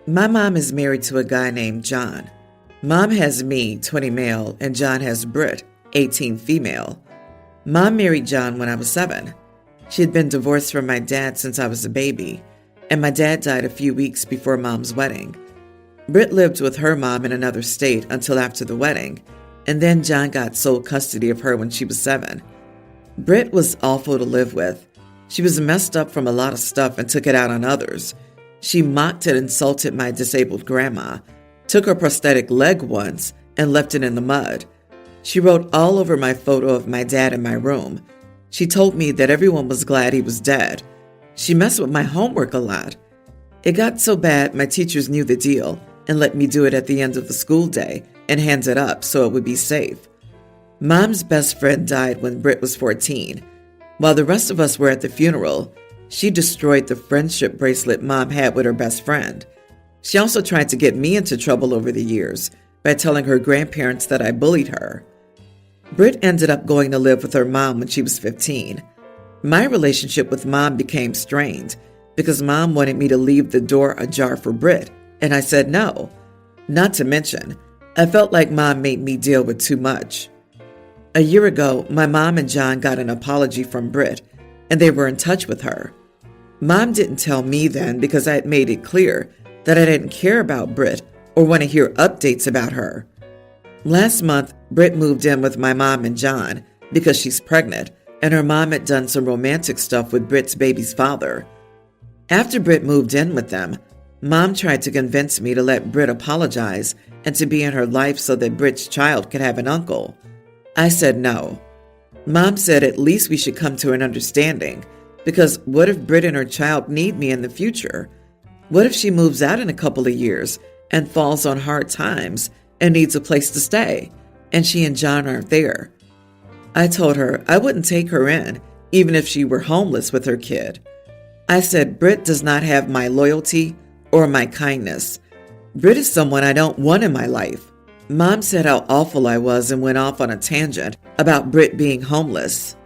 My mom is married to a guy named John. Mom has me, 20 male, and John has Britt, 18 female. Mom married John when I was 7. She had been divorced from my dad since I was a baby, and my dad died a few weeks before Mom's wedding. Britt lived with her mom in another state until after the wedding, and then John got sole custody of her when she was 7. Britt was awful to live with. She was messed up from a lot of stuff and took it out on others. She mocked and insulted my disabled grandma, took her prosthetic leg once, and left it in the mud. She wrote all over my photo of my dad in my room. She told me that everyone was glad he was dead. She messed with my homework a lot. It got so bad my teachers knew the deal and let me do it at the end of the school day and hand it up so it would be safe. Mom's best friend died when Britt was 14. While the rest of us were at the funeral, she destroyed the friendship bracelet Mom had with her best friend. She also tried to get me into trouble over the years by telling her grandparents that I bullied her. Britt ended up going to live with her mom when she was 15. My relationship with Mom became strained because Mom wanted me to leave the door ajar for Britt, and I said no. Not to mention, I felt like Mom made me deal with too much. A year ago, my mom and John got an apology from Britt, and they were in touch with her. Mom didn't tell me then because I had made it clear that I didn't care about Britt or want to hear updates about her. Last month, Britt moved in with my mom and John because she's pregnant, and her mom had done some romantic stuff with Britt's baby's father. After Britt moved in with them, Mom tried to convince me to let Britt apologize and to be in her life so that Britt's child could have an uncle. I said no. Mom said at least we should come to an understanding, because what if Britt and her child need me in the future? What if she moves out in a couple of years and falls on hard times and needs a place to stay, and she and John aren't there? I told her I wouldn't take her in, even if she were homeless with her kid. I said Britt does not have my loyalty or my kindness. Britt is someone I don't want in my life. Mom said how awful I was and went off on a tangent about Britt being homeless.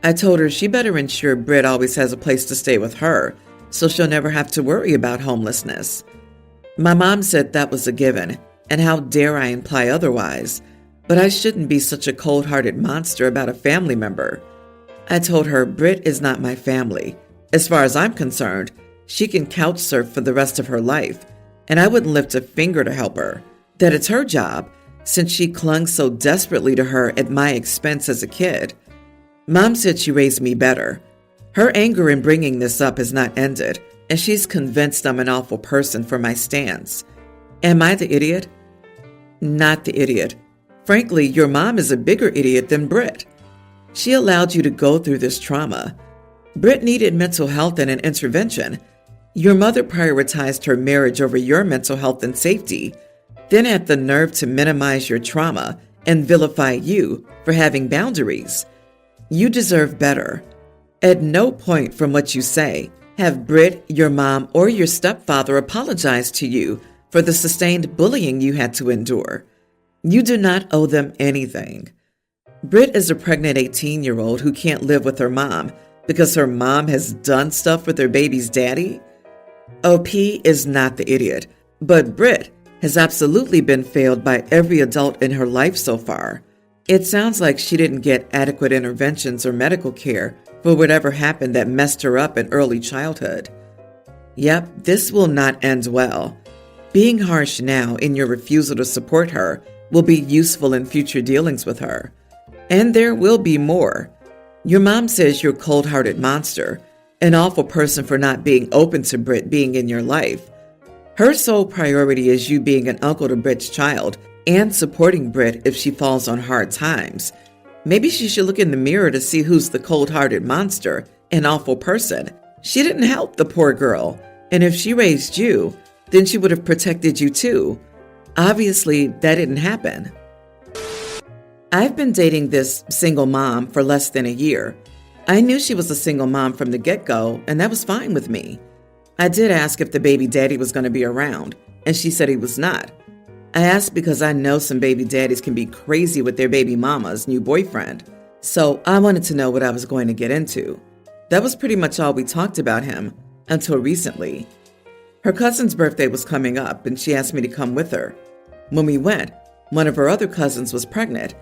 I told her she better ensure Britt always has a place to stay with her, so she'll never have to worry about homelessness. My mom said that was a given, and how dare I imply otherwise, but I shouldn't be such a cold-hearted monster about a family member. I told her Britt is not my family. As far as I'm concerned, she can couch surf for the rest of her life, and I wouldn't lift a finger to help her. That it's her job, since she clung so desperately to her at my expense as a kid. Mom said she raised me better. Her anger in bringing this up has not ended, and she's convinced I'm an awful person for my stance. Am I the idiot? Not the idiot. Frankly, your mom is a bigger idiot than Britt. She allowed you to go through this trauma. Britt needed mental health and an intervention. Your mother prioritized her marriage over your mental health and safety, then had the nerve to minimize your trauma and vilify you for having boundaries. You deserve better. At no point from what you say have Britt, your mom, or your stepfather apologized to you for the sustained bullying you had to endure. You do not owe them anything. Britt is a pregnant 18-year-old who can't live with her mom because her mom has done stuff with her baby's daddy. OP is not the idiot, but Britt has absolutely been failed by every adult in her life so far. It sounds like she didn't get adequate interventions or medical care for whatever happened that messed her up in early childhood. Yep, this will not end well. Being harsh now in your refusal to support her will be useful in future dealings with her. And there will be more. Your mom says you're a cold-hearted monster, an awful person for not being open to Britt being in your life. Her sole priority is you being an uncle to Britt's child and supporting Britt if she falls on hard times. Maybe she should look in the mirror to see who's the cold-hearted monster, an awful person. She didn't help the poor girl, and if she raised you, then she would have protected you too. Obviously, that didn't happen. I've been dating this single mom for less than a year. I knew she was a single mom from the get-go, and that was fine with me. I did ask if the baby daddy was going to be around, and she said he was not. I asked because I know some baby daddies can be crazy with their baby mama's new boyfriend, so I wanted to know what I was going to get into. That was pretty much all we talked about him, until recently. Her cousin's birthday was coming up, and she asked me to come with her. When we went, one of her other cousins was pregnant.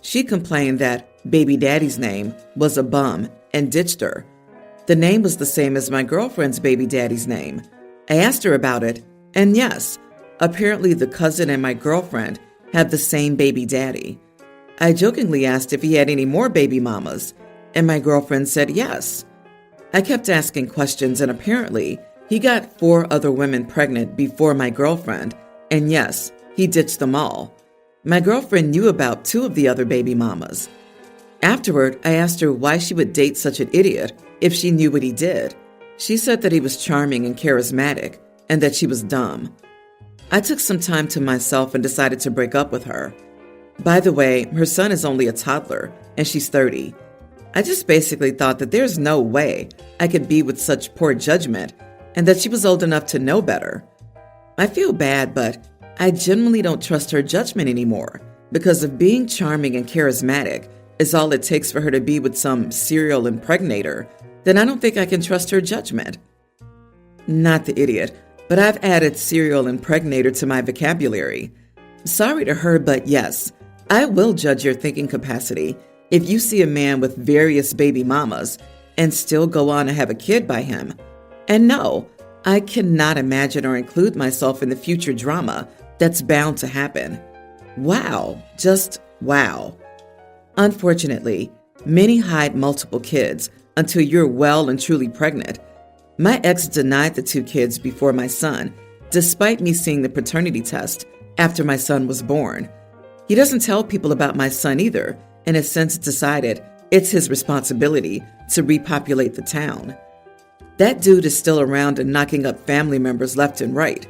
She complained that baby daddy's name was a bum and ditched her. The name was the same as my girlfriend's baby daddy's name. I asked her about it, and yes, apparently the cousin and my girlfriend have the same baby daddy. I jokingly asked if he had any more baby mamas, and my girlfriend said yes. I kept asking questions, and apparently he got 4 other women pregnant before my girlfriend, and yes, he ditched them all. My girlfriend knew about 2 of the other baby mamas. Afterward, I asked her why she would date such an idiot if she knew what he did. She said that he was charming and charismatic, and that she was dumb. I took some time to myself and decided to break up with her. By the way, her son is only a toddler, and she's 30. I just basically thought that there's no way I could be with such poor judgment, and that she was old enough to know better. I feel bad, but I genuinely don't trust her judgment anymore, because if being charming and charismatic is all it takes for her to be with some serial impregnator, then I don't think I can trust her judgment. Not the idiot, but I've added serial impregnator to my vocabulary. Sorry to her, but yes, I will judge your thinking capacity if you see a man with various baby mamas and still go on to have a kid by him. And no, I cannot imagine or include myself in the future drama that's bound to happen. Wow, just wow. Unfortunately, many hide multiple kids until you're well and truly pregnant. My ex denied the 2 kids before my son, despite me seeing the paternity test after my son was born. He doesn't tell people about my son either, and has since decided it's his responsibility to repopulate the town. That dude is still around and knocking up family members left and right.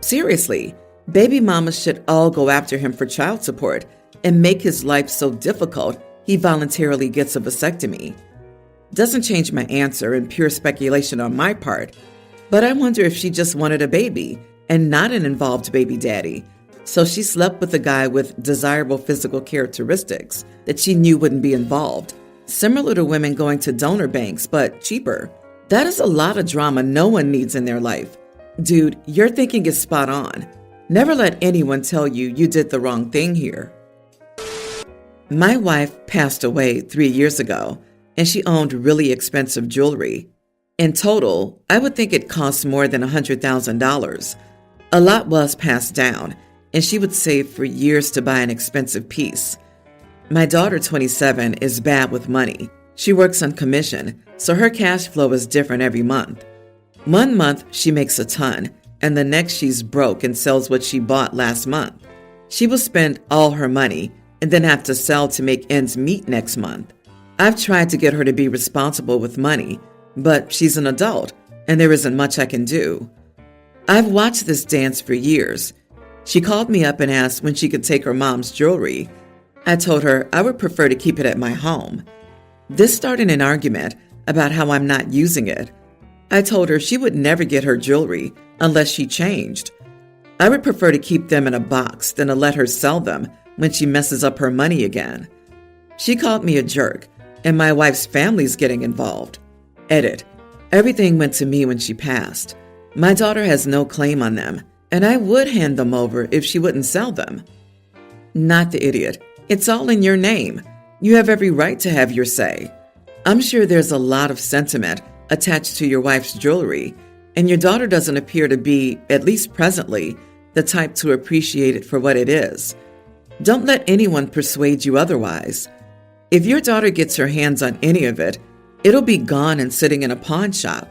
Seriously, baby mamas should all go after him for child support and make his life so difficult he voluntarily gets a vasectomy. Doesn't change my answer and pure speculation on my part, but I wonder if she just wanted a baby and not an involved baby daddy, so she slept with a guy with desirable physical characteristics that she knew wouldn't be involved, similar to women going to donor banks, but cheaper. That is a lot of drama no one needs in their life. Dude, your thinking is spot on. Never let anyone tell you you did the wrong thing here. My wife passed away 3 years ago, and she owned really expensive jewelry. In total, I would think it cost more than $100,000. A lot was passed down, and she would save for years to buy an expensive piece. My daughter, 27, is bad with money. She works on commission, so her cash flow is different every month. 1 month, she makes a ton, and the next she's broke and sells what she bought last month. She will spend all her money and then have to sell to make ends meet next month. I've tried to get her to be responsible with money, but she's an adult, and there isn't much I can do. I've watched this dance for years. She called me up and asked when she could take her mom's jewelry. I told her I would prefer to keep it at my home. This started an argument about how I'm not using it. I told her she would never get her jewelry unless she changed. I would prefer to keep them in a box than to let her sell them when she messes up her money again. She called me a jerk, and my wife's family's getting involved. Edit. Everything went to me when she passed. My daughter has no claim on them, and I would hand them over if she wouldn't sell them. Not the idiot. It's all in your name. You have every right to have your say. I'm sure there's a lot of sentiment attached to your wife's jewelry, and your daughter doesn't appear to be, at least presently, the type to appreciate it for what it is. Don't let anyone persuade you otherwise. If your daughter gets her hands on any of it, it'll be gone and sitting in a pawn shop.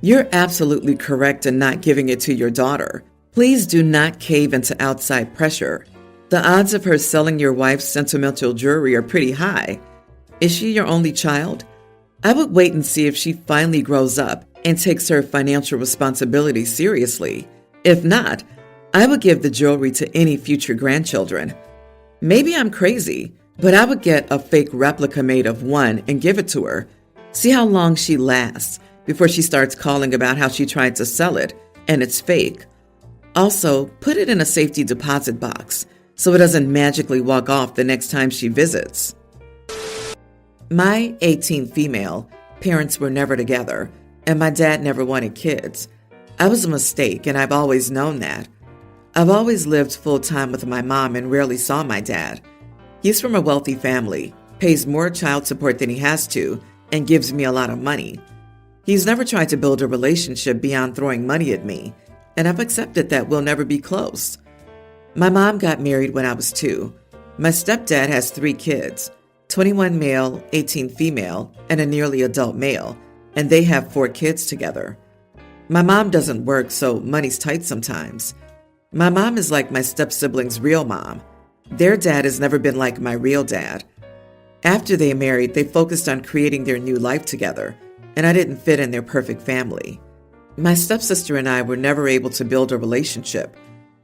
You're absolutely correct in not giving it to your daughter. Please do not cave into outside pressure. The odds of her selling your wife's sentimental jewelry are pretty high. Is she your only child? I would wait and see if she finally grows up and takes her financial responsibility seriously. If not, I would give the jewelry to any future grandchildren. Maybe I'm crazy, but I would get a fake replica made of one and give it to her. See how long she lasts before she starts calling about how she tried to sell it and it's fake. Also, put it in a safety deposit box so it doesn't magically walk off the next time she visits. My 18 female parents were never together, and my dad never wanted kids. I was a mistake, and I've always known that. I've always lived full-time with my mom and rarely saw my dad. He's from a wealthy family, pays more child support than he has to, and gives me a lot of money. He's never tried to build a relationship beyond throwing money at me, and I've accepted that we'll never be close. My mom got married when I was 2. My stepdad has 3 kids, 21 male, 18 female, and a nearly adult male, and they have 4 kids together. My mom doesn't work, so money's tight sometimes. My mom is like my step-sibling's real mom. Their dad has never been like my real dad. After they married, they focused on creating their new life together, and I didn't fit in their perfect family. My stepsister and I were never able to build a relationship.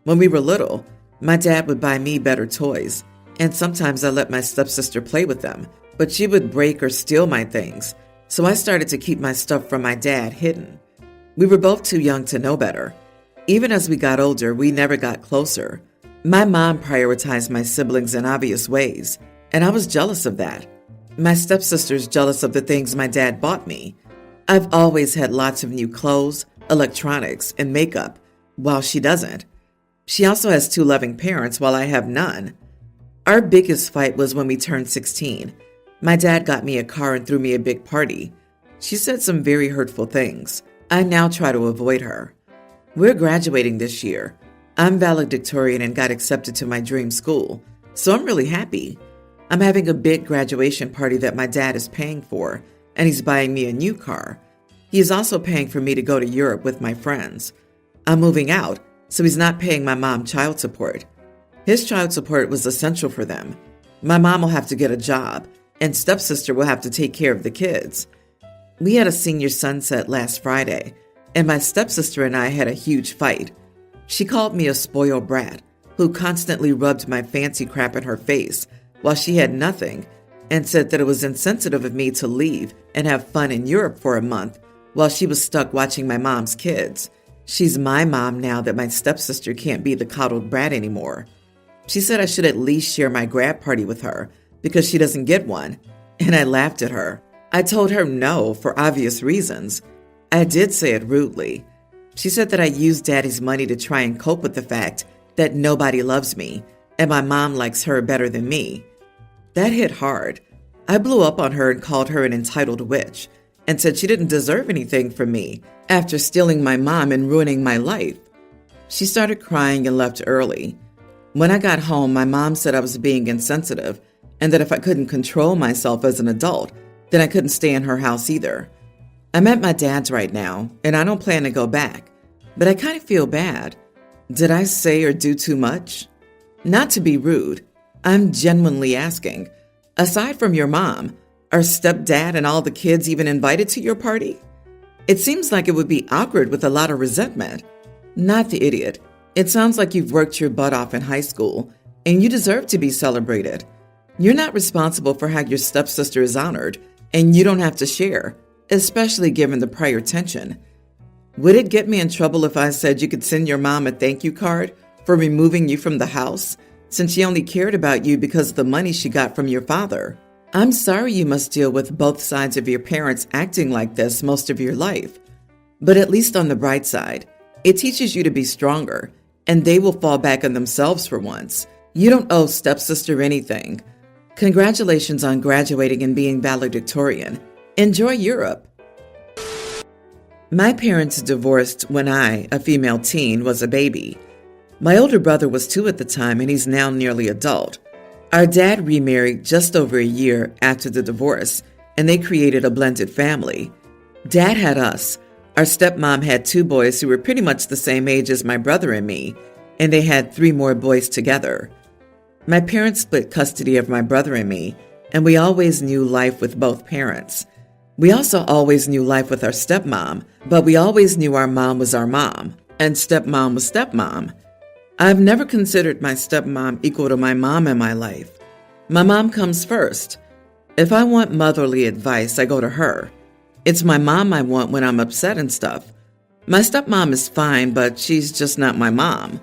When we were little, my dad would buy me better toys, and sometimes I let my stepsister play with them, but she would break or steal my things, so I started to keep my stuff from my dad hidden. We were both too young to know better. Even as we got older, we never got closer. My mom prioritized my siblings in obvious ways, and I was jealous of that. My stepsister's jealous of the things my dad bought me. I've always had lots of new clothes, electronics, and makeup, while she doesn't. She also has 2 loving parents while I have none. Our biggest fight was when we turned 16. My dad got me a car and threw me a big party. She said some very hurtful things. I now try to avoid her. We're graduating this year. I'm valedictorian and got accepted to my dream school, so I'm really happy. I'm having a big graduation party that my dad is paying for, and he's buying me a new car. He is also paying for me to go to Europe with my friends. I'm moving out, so he's not paying my mom child support. His child support was essential for them. My mom will have to get a job, and stepsister will have to take care of the kids. We had a senior sunset last Friday, and my stepsister and I had a huge fight. She called me a spoiled brat who constantly rubbed my fancy crap in her face while she had nothing, and said that it was insensitive of me to leave and have fun in Europe for a month while she was stuck watching my mom's kids. She's my mom now that my stepsister can't be the coddled brat anymore. She said I should at least share my grad party with her because she doesn't get one, and I laughed at her. I told her no for obvious reasons. I did say it rudely. She said that I used Daddy's money to try and cope with the fact that nobody loves me and my mom likes her better than me. That hit hard. I blew up on her and called her an entitled witch and said she didn't deserve anything from me after stealing my mom and ruining my life. She started crying and left early. When I got home, my mom said I was being insensitive and that if I couldn't control myself as an adult, then I couldn't stay in her house either. I'm at my dad's right now, and I don't plan to go back, but I kind of feel bad. Did I say or do too much? Not to be rude, I'm genuinely asking. Aside from your mom, are stepdad and all the kids even invited to your party? It seems like it would be awkward with a lot of resentment. Not the idiot. It sounds like you've worked your butt off in high school, and you deserve to be celebrated. You're not responsible for how your stepsister is honored, and you don't have to share, especially given the prior tension. Would it get me in trouble if I said you could send your mom a thank you card for removing you from the house, since she only cared about you because of the money she got from your father? I'm sorry you must deal with both sides of your parents acting like this most of your life. But at least on the bright side, it teaches you to be stronger, and they will fall back on themselves for once. You don't owe stepsister anything. Congratulations on graduating and being valedictorian. Enjoy Europe. My parents divorced when I, a female teen, was a baby. My older brother was 2 at the time, and he's now nearly adult. Our dad remarried just over a year after the divorce, and they created a blended family. Dad had us. Our stepmom had 2 boys who were pretty much the same age as my brother and me, and they had 3 more boys together. My parents split custody of my brother and me, and we always knew life with both parents. We also always knew life with our stepmom, but we always knew our mom was our mom, and stepmom was stepmom. I've never considered my stepmom equal to my mom in my life. My mom comes first. If I want motherly advice, I go to her. It's my mom I want when I'm upset and stuff. My stepmom is fine, but she's just not my mom.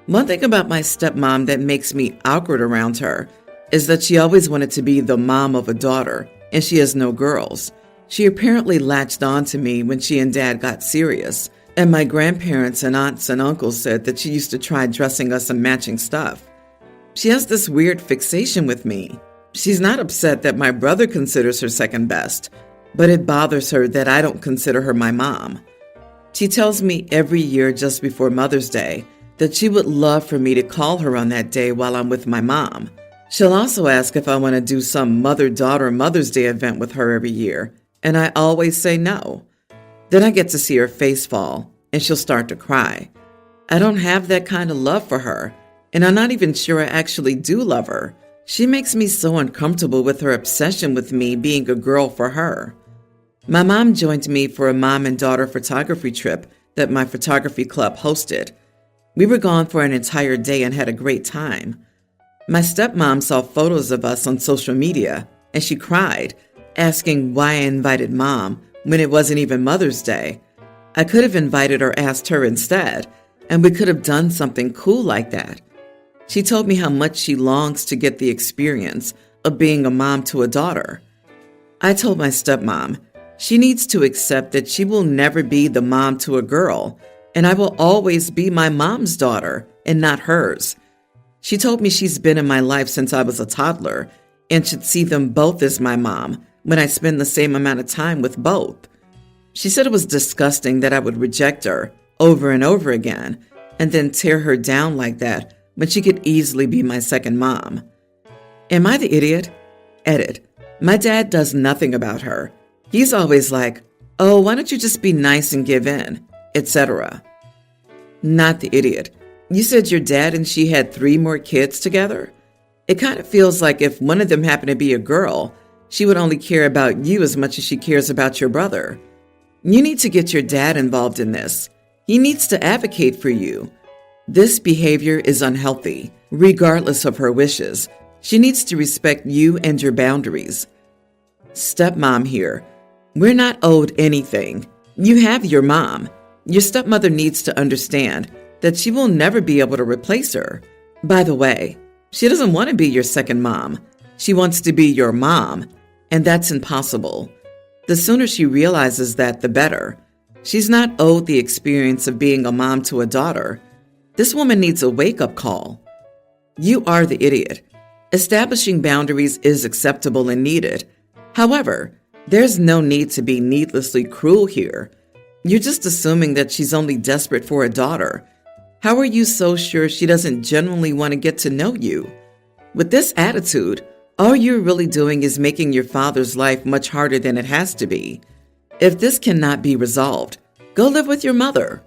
One thing about my stepmom that makes me awkward around her is that she always wanted to be the mom of a daughter, and she has no girls. She apparently latched on to me when she and Dad got serious, And my grandparents and aunts and uncles said that she used to try dressing us in matching stuff. She has this weird fixation with me. She's not upset that my brother considers her second best, but it bothers her that I don't consider her my mom. She tells me every year just before Mother's Day that she would love for me to call her on that day while I'm with my mom. She'll also ask if I want to do some mother-daughter Mother's Day event with her every year, and I always say no. Then I get to see her face fall, and she'll start to cry. I don't have that kind of love for her, and I'm not even sure I actually do love her. She makes me so uncomfortable with her obsession with me being a girl for her. My mom joined me for a mom and daughter photography trip that my photography club hosted. We were gone for an entire day and had a great time. My stepmom saw photos of us on social media, and she cried, asking why I invited Mom when it wasn't even Mother's Day. I could have invited or asked her instead, and we could have done something cool like that. She told me how much she longs to get the experience of being a mom to a daughter. I told my stepmom she needs to accept that she will never be the mom to a girl, and I will always be my mom's daughter and not hers. She told me she's been in my life since I was a toddler and should see them both as my mom when I spend the same amount of time with both. She said it was disgusting that I would reject her over and over again and then tear her down like that when she could easily be my second mom. Am I the idiot? Edit. My dad does nothing about her. He's always like, oh, why don't you just be nice and give in, etc. Not the idiot. You said your dad and she had 3 more kids together? It kind of feels like if one of them happened to be a girl, she would only care about you as much as she cares about your brother. You need to get your dad involved in this. He needs to advocate for you. This behavior is unhealthy, regardless of her wishes. She needs to respect you and your boundaries. Stepmom here. We're not owed anything. You have your mom. Your stepmother needs to understand that she will never be able to replace her. By the way, she doesn't want to be your second mom. She wants to be your mom, and that's impossible. The sooner she realizes that, the better. She's not owed the experience of being a mom to a daughter. This woman needs a wake-up call. You are the idiot. Establishing boundaries is acceptable and needed. However, there's no need to be needlessly cruel here. You're just assuming that she's only desperate for a daughter. How are you so sure she doesn't genuinely want to get to know you? With this attitude, all you're really doing is making your father's life much harder than it has to be. If this cannot be resolved, go live with your mother.